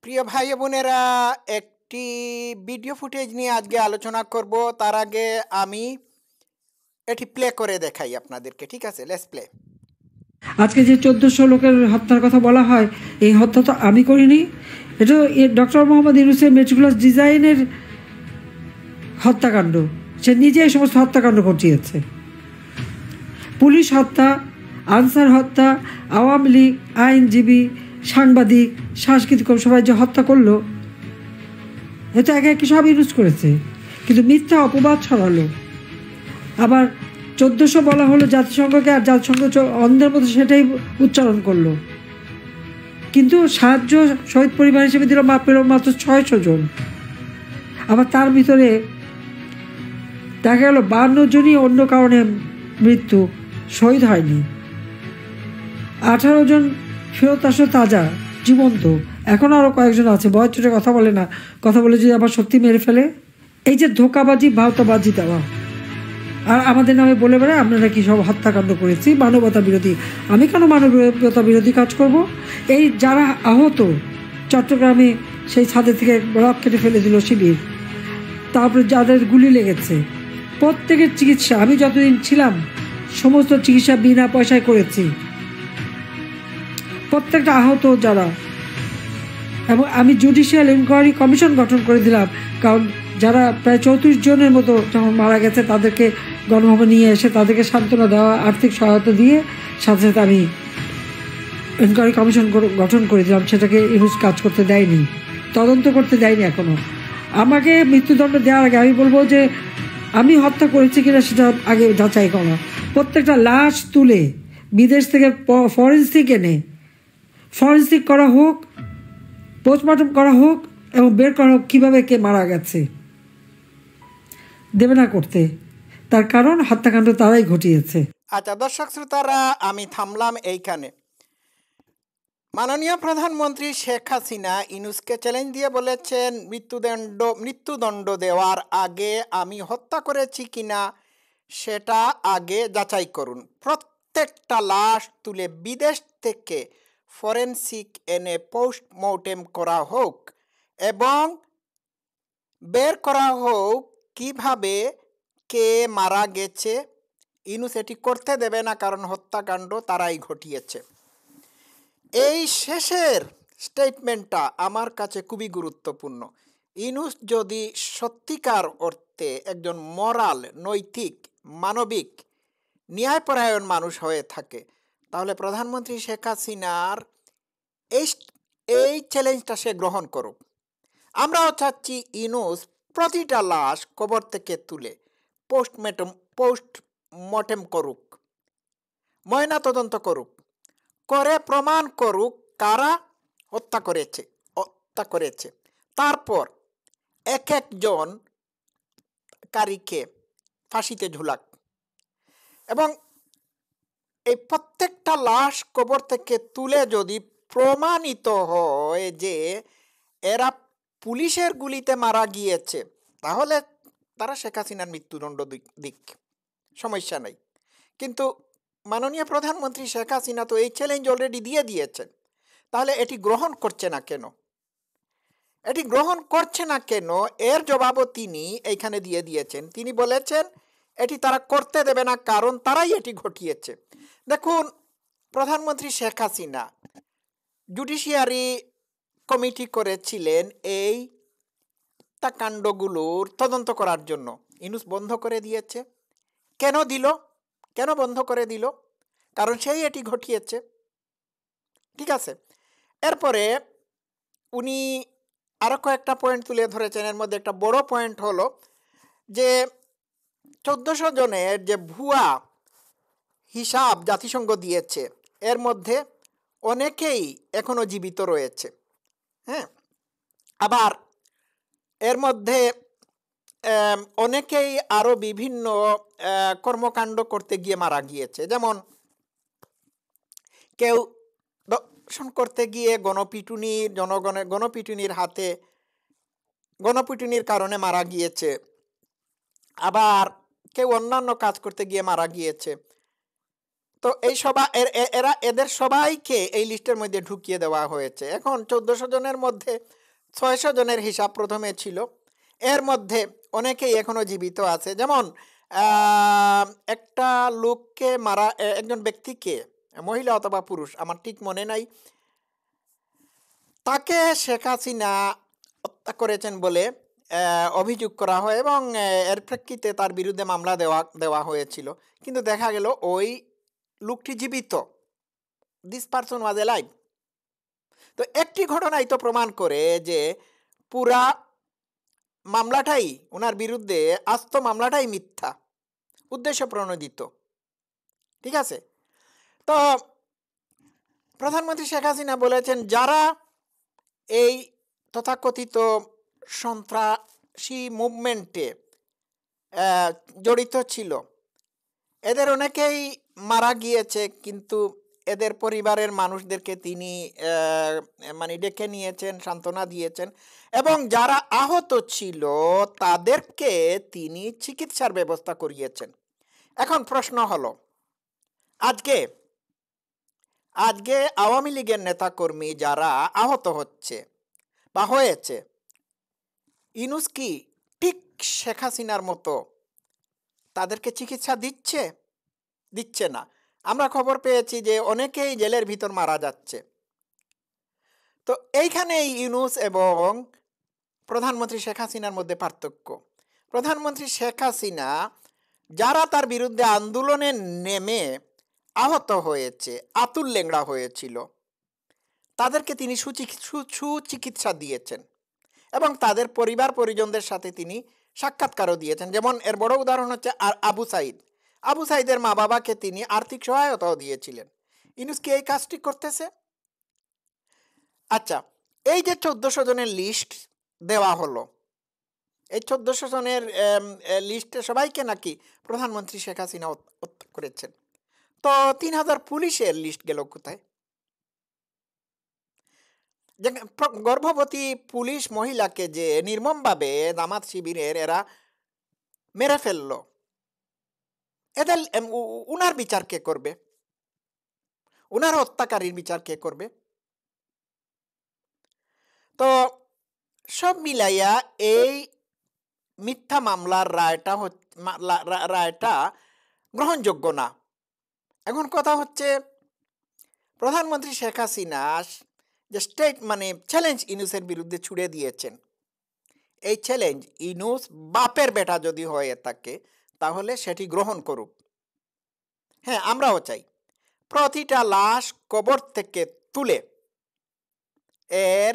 প্রিয় ভাই বোনেরা, একটি ভিডিও ফুটেজ নিয়ে আজকে আলোচনা করব। তার আগে আমি এটি প্লে করে দেখাই আপনাদেরকে। ঠিক আছে, লেটস প্লে। আজকে যে 1400 লোকের হত্যার কথা বলা হয়, এই হত্যা তো আমি করিনি। এটা ডক্টর মোহাম্মদ ইউনূসের মেটিকুলাস ডিজাইনের হত্যাকাণ্ড। সে নিজে এই সমস্ত হত্যাকাণ্ড ঘটিয়েছে। পুলিশ হত্যা, আনসার হত্যা, আওয়ামী লীগ, আইনজীবী, সাংবাদিক, সাংস্কৃতিক সবাই যে হত্যা করলো, এটা একে একে সব ইউজ করেছে, কিন্তু মিথ্যা অপবাদ ছড়ালো। আবার 1400 বলা হলো জাতিসংঘকে, আর জাতিসংঘ অন্ধের মতো সেটাই উচ্চারণ করলো। কিন্তু সাহায্য শহীদ পরিবার হিসেবে দিল মাত্র 600 জন। আবার তার ভিতরে দেখা গেল 52 জনই অন্য কারণে মৃত্যু, শহীদ হয়নি। 18 জন ফেরত আসো তাজা, জীবন্ত। এখন আরও কয়েকজন আছে, বয়স ছোটে কথা বলে না, কথা বলে যদি আবার সত্যি মেরে ফেলে। এই যে ধোকাবাজি, ভাওতাবাজি দেওয়া, আর আমাদের নামে বলে বেড়ায় আমরা নাকি সব হত্যাকাণ্ড করেছি, মানবতা বিরোধী। আমি কেন মানবতা বিরোধী কাজ করব? এই যারা আহত, চট্টগ্রামে সেই ছাদের থেকে রক কেটে ফেলে দিল শিবির, তারপরে যাদের গুলি লেগেছে, প্রত্যেকের চিকিৎসা আমি যতদিন ছিলাম সমস্ত চিকিৎসা বিনা পয়সায় করেছি, প্রত্যেকটা আহত যারা। এবং আমি জুডিশিয়াল ইনকোয়ারি কমিশন গঠন করে দিলাম, কারণ যারা প্রায় 34 জনের মতো যখন মারা গেছে তাদেরকে গণভবনে নিয়ে এসে তাদেরকে সান্ত্বনা দেওয়া, আর্থিক সহায়তা দিয়ে সাথে সাথে আমি ইনকোয়ারি কমিশন গঠন করে দিলাম। সেটাকে ইউজ কাজ করতে দেয়নি, তদন্ত করতে দেয়নি এখনও। আমাকে মৃত্যুদণ্ড দেওয়ার আগে আমি বলবো যে আমি হত্যা করেছি কিনা সেটা আগে যাচাই করা। প্রত্যেকটা লাশ তুলে বিদেশ থেকে ফরেন্সিক এনে ফরেন্সিক করা হোক, পোস্টমর্টম করা হোক, এবং বের করা হোক কীভাবে কে মারা গেছে। দেবে না করতে, তার কারণ হত্যাকাণ্ড তারাই ঘটিয়েছে। আচ্ছা দর্শক শ্রোতারা, আমি থামলাম এইখানে। মাননীয় প্রধানমন্ত্রী শেখ হাসিনা ইউনূসকে চ্যালেঞ্জ দিয়ে বলেছেন, মৃত্যুদণ্ড দেওয়ার আগে আমি হত্যা করেছি কিনা সেটা আগে যাচাই করুন। প্রত্যেকটা লাশ তুলে বিদেশ থেকে ফরেনসিক এনে পোস্টমর্টেম করা হোক এবং বের করা হোক কিভাবে কে মারা গেছে। ইউনূস এটি করতে দেবে না, কারণ হত্যাকাণ্ড তারাই ঘটিয়েছে। এই শেষের স্টেটমেন্টটা আমার কাছে খুবই গুরুত্বপূর্ণ। ইউনূস যদি সত্যিকার অর্থে একজন মোরাল, নৈতিক, মানবিক, ন্যায়পরায়ণ মানুষ হয়ে থাকে, তাহলে প্রধানমন্ত্রী শেখ হাসিনার এই চ্যালেঞ্জটা সে গ্রহণ করুক। আমরাও চাচ্ছি ইউনূস প্রতিটা লাশ কবর থেকে তুলে পোস্টমর্টেম করুক, ময়নাতদন্ত করুক, করে প্রমাণ করুক কারা হত্যা করেছে। তারপর এক একজন কারীকে ফাঁসিতে ঝুলাক, এবং এই প্রত্যেকটা লাশ কবর থেকে তুলে যদি প্রমাণিত হয় যে এরা পুলিশের গুলিতে মারা গিয়েছে, তাহলে তারা শেখ হাসিনার মৃত্যুদণ্ড দিক, সমস্যা নেই। কিন্তু মাননীয় প্রধানমন্ত্রী শেখ হাসিনা তো এই চ্যালেঞ্জ অলরেডি দিয়ে দিয়েছেন, তাহলে এটি গ্রহণ করছে না কেন? এর জবাবও তিনি এইখানে দিয়ে দিয়েছেন। তিনি বলেছেন এটি তারা করতে দেবে না, কারণ তারাই এটি ঘটিয়েছে। দেখুন, প্রধানমন্ত্রী শেখ হাসিনা জুডিশিয়ারি কমিটি করেছিলেন এই হত্যাকাণ্ডগুলোর তদন্ত করার জন্য। ইউনূস বন্ধ করে দিয়েছে। কেন বন্ধ করে দিল? কারণ সেই এটি ঘটিয়েছে। ঠিক আছে, এরপরে উনি আরও কয়েকটা পয়েন্ট তুলে ধরেছেন। এর মধ্যে একটা বড় পয়েন্ট হলো যে 1400 জনের যে ভুয়া হিসাব জাতিসংঘ দিয়েছে, এর মধ্যে অনেকেই এখনো জীবিত রয়েছে। হ্যাঁ, আবার এর মধ্যে অনেকেই আরও বিভিন্ন কর্মকাণ্ড করতে গিয়ে মারা গিয়েছে। যেমন কেউ দর্শন করতে গিয়ে গণপিটুনির কারণে মারা গিয়েছে, আবার কেউ অন্যান্য কাজ করতে গিয়ে মারা গিয়েছে। তো এই এদের সবাইকে এই লিস্টের মধ্যে ঢুকিয়ে দেওয়া হয়েছে। এখন 1400 জনের মধ্যে 600 জনের হিসাব প্রথমে ছিল, এর মধ্যে অনেকেই এখনো জীবিত আছে। যেমন একটা লোককে মারা, একজন ব্যক্তিকে, মহিলা অথবা পুরুষ আমার ঠিক মনে নাই, তাকে শেখ হাসিনা হত্যা করেছেন বলে অভিযোগ করা হয় এবং এর প্রেক্ষিতে তার বিরুদ্ধে মামলা দেওয়া হয়েছিল, কিন্তু দেখা গেল ওই লোকটি জীবিত, দিস পারসন ওয়াজ এলাইভ। তো একটি ঘটনাই তো প্রমাণ করে যে পুরা মামলাটাই ওনার বিরুদ্ধে, আস্ত মামলাটাই মিথ্যা, উদ্দেশ্য প্রণোদিত। ঠিক আছে, তো প্রধানমন্ত্রী শেখ হাসিনা বলেছেন যারা এই তথাকথিত সন্ত্রাসী মুভমেন্টে জড়িত ছিল এদের অনেকেই মারা গিয়েছে, কিন্তু এদের পরিবারের মানুষদেরকে তিনি মানে ডেকে নিয়েছেন, সান্ত্বনা দিয়েছেন, এবং যারা আহত ছিল তাদেরকে তিনি চিকিৎসার ব্যবস্থা করিয়েছেন। এখন প্রশ্ন হলো, আজকে আওয়ামী লীগের নেতাকর্মী যারা আহত হচ্ছে বা হয়েছে, ইউনূস কি ঠিক শেখ হাসিনার মতো তাদেরকে চিকিৎসা দিচ্ছে না? আমরা খবর পেয়েছি যে অনেকেই জেলের ভিতর মারা যাচ্ছে। তো এইখানেই ইউনূস এবং প্রধানমন্ত্রী শেখ হাসিনার মধ্যে পার্থক্য। প্রধানমন্ত্রী শেখ হাসিনা যারা তার বিরুদ্ধে আন্দোলনে নেমে আহত হয়েছে, আতুল লেংড়া হয়েছিল, তাদেরকে তিনি সুচিকিৎসা দিয়েছেন এবং তাদের পরিবার পরিজনদের সাথে তিনি সাক্ষাৎকারও দিয়েছেন। যেমন এর বড় উদাহরণ হচ্ছে আবু সাইদের মা বাবাকে তিনি আর্থিক সহায়তাও দিয়েছিলেন। ইউনূস কি এই কাজটি করতেছে? আচ্ছা, এই যে 1400 জনের লিস্ট দেওয়া হলো, এই 1400 জনের লিস্টে সবাইকে নাকি প্রধানমন্ত্রী শেখ হাসিনা হত্যা করেছেন। তো 3000 পুলিশের লিস্ট গেল কোথায়? গর্ভবতী পুলিশ মহিলাকে যে নির্মমভাবে জামাত শিবিরের এরা মেরে ফেললো, এদের উনার বিচার কে করবে? উনার হত্যাকারীর বিচার কে করবে? তো সব মিলাইয়া এই মিথ্যা মামলার রায়টা গ্রহণযোগ্য না। এখন কথা হচ্ছে, প্রধানমন্ত্রী শেখ হাসিনা যে চ্যালেঞ্জ ইউনূসের বিরুদ্ধে ছুড়ে দিয়েছেন, এই চ্যালেঞ্জ ইউনূস বাপের বেটা যদি হয়ে থাকে তাহলে সেটি গ্রহণ করুক। হ্যাঁ, আমরাও চাই প্রতিটা লাশ কবর থেকে তুলে এর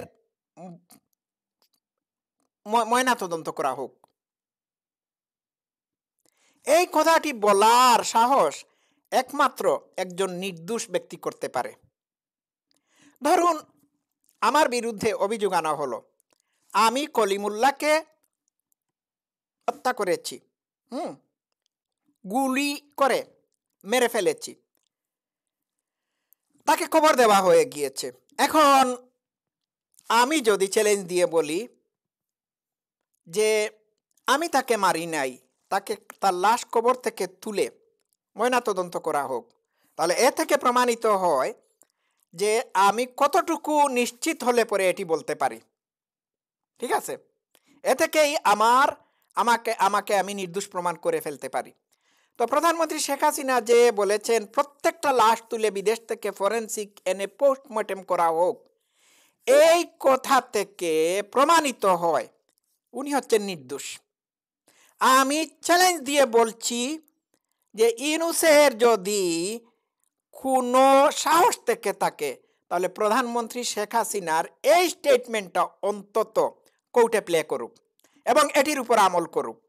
ময়নাতদন্ত করা হোক। এই কথাটি বলার সাহস একমাত্র একজন নির্দোষ ব্যক্তি করতে পারে। ধরুন আমার বিরুদ্ধে অভিযোগ আনা হলো, আমি কলিমুল্লাহকে হত্যা করেছি, গুলি করে মেরে ফেলেছি, তাকে কবর দেওয়া হয়ে গিয়েছে। এখন আমি যদি চ্যালেঞ্জ দিয়ে বলি যে আমি তাকে মারি নাই, তার লাশ কবর থেকে তুলে ময়নাতদন্ত করা হোক, তাহলে এ থেকে প্রমাণিত হয় যে আমি কতটুকু নিশ্চিত হলে পরে এটি বলতে পারি। ঠিক আছে, এ থেকেই আমাকে আমি নির্দোষ প্রমাণ করে ফেলতে পারি। তো প্রধানমন্ত্রী শেখ হাসিনা যে বলেছেন প্রত্যেকটা লাশ তুলে বিদেশ থেকে ফরেনসিক এনে পোস্টমর্টেম করা হোক, এই কথা থেকে প্রমাণিত হয় উনি হচ্ছেন নির্দোষ। আমি চ্যালেঞ্জ দিয়ে বলছি যে ইউনূসের যদি কোনো সাহস থেকে থাকে তাহলে প্রধানমন্ত্রী শেখ হাসিনার এই স্টেটমেন্টটা অন্তত কোর্টে প্লে করুক এবং এটির উপর আমল করুক।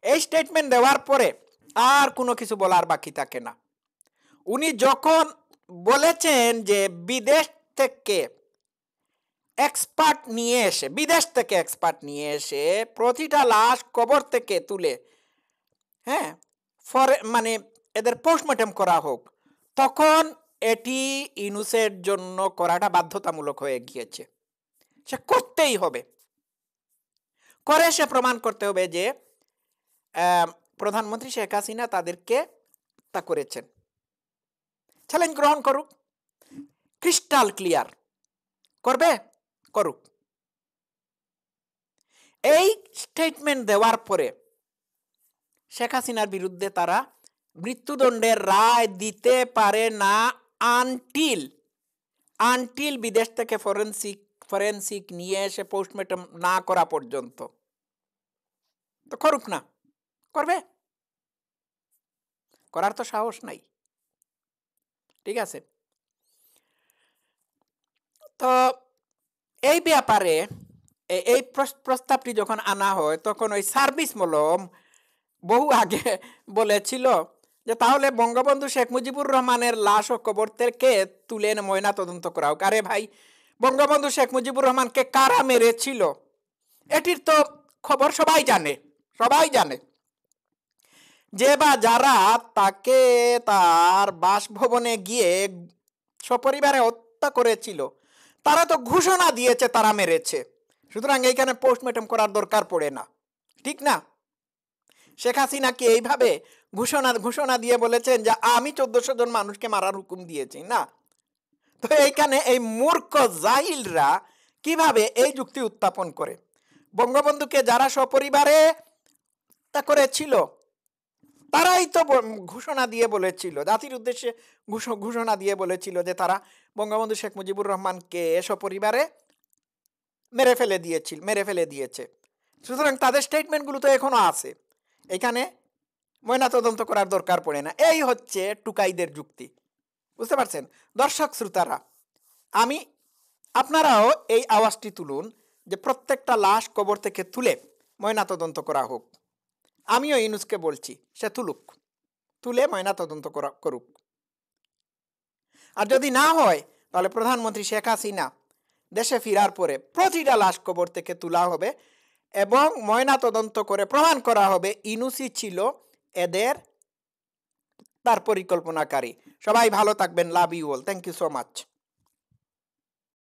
এই স্টেটমেন্ট দেওয়ার পরে আর কোনো কিছু বলার বাকি থাকে না। উনি যখন বলেছেন যে বিদেশ থেকে এক্সপার্ট নিয়ে এসে প্রতিটা লাশ কবর থেকে তুলে এদের পোস্টমর্টেম করা হোক, তখন এটি ইউনূসের জন্য করাটা বাধ্যতামূলক হয়ে গিয়েছে। সে করতেই হবে, করে সে প্রমাণ করতে হবে যে প্রধানমন্ত্রী শেখ হাসিনা তাদেরকে হত্যা করেছেন। চ্যালেঞ্জ গ্রহণ করুক, ক্রিস্টাল ক্লিয়ার। করবে? করুক। এই স্টেটমেন্ট দেওয়ার পরে শেখ হাসিনার বিরুদ্ধে তারা মৃত্যুদণ্ডের রায় দিতে পারে না আনটিল বিদেশ থেকে ফরেনসিক নিয়ে এসে পোস্টমর্টম না করা পর্যন্ত। তো করুক না। করবে? করার তো সাহস নাই। ঠিক আছে? তো এই ব্যাপারে এই প্রস্তাবটি যখন আনা হয় তখন ওই সার্ভিস মলম বহু আগে বলেছিল যে তাহলে বঙ্গবন্ধু শেখ মুজিবুর রহমানের লাশ ও কবর থেকে তুলে এনে ময়না তদন্ত করা হোক। আরে ভাই, বঙ্গবন্ধু শেখ মুজিবুর রহমানকে কারা মেরেছিল এটির তো খবর সবাই জানে। যে বা যারা তাকে তার বাসভবনে গিয়ে সপরিবারে হত্যা করেছিল তারা তো ঘোষণা দিয়েছে তারা মেরেছে। সুতরাং এইখানে পোস্টমর্টম করার দরকার পড়ে না। ঠিক না? শেখ হাসিনা কি এইভাবে ঘোষণা দিয়ে বলেছেন যে আমি 1400 জন মানুষকে মারার হুকুম দিয়েছি? না। তো এইখানে এই মূর্খ জাহিলরা কিভাবে এই যুক্তি উত্থাপন করে? বঙ্গবন্ধুকে যারা সপরিবারে তা করেছিল তারাই তো ঘোষণা দিয়ে বলেছিল, জাতির উদ্দেশ্যে ঘোষণা দিয়ে বলেছিল যে তারা বঙ্গবন্ধু শেখ মুজিবুর রহমানকে সপরিবারে মেরে ফেলে দিয়েছে। সুতরাং তাদের স্টেটমেন্টগুলো তো এখনো আছে। এখানে ময়নাতদন্ত করার দরকার পড়ে না। এই হচ্ছে টুকাইদের যুক্তি। বুঝতে পারছেন? দর্শক শ্রোতারা, আপনারাও এই আওয়াজটি তুলুন যে প্রত্যেকটা লাশ কবর থেকে তুলে ময়নাতদন্ত করা হোক। আমিও ইউনূসকে বলছি সে তুলে ময়নাতদন্ত করুক। আর যদি না হয় তাহলে প্রধানমন্ত্রী শেখ হাসিনা দেশে ফেরার পরে প্রতিটা লাশ কবর থেকে তোলা হবে এবং ময়নাতদন্ত করে প্রমাণ করা হবে ইউনূসই ছিল তার পরিকল্পনাকারী। সবাই ভালো থাকবেন। Love you all. Thank you so much.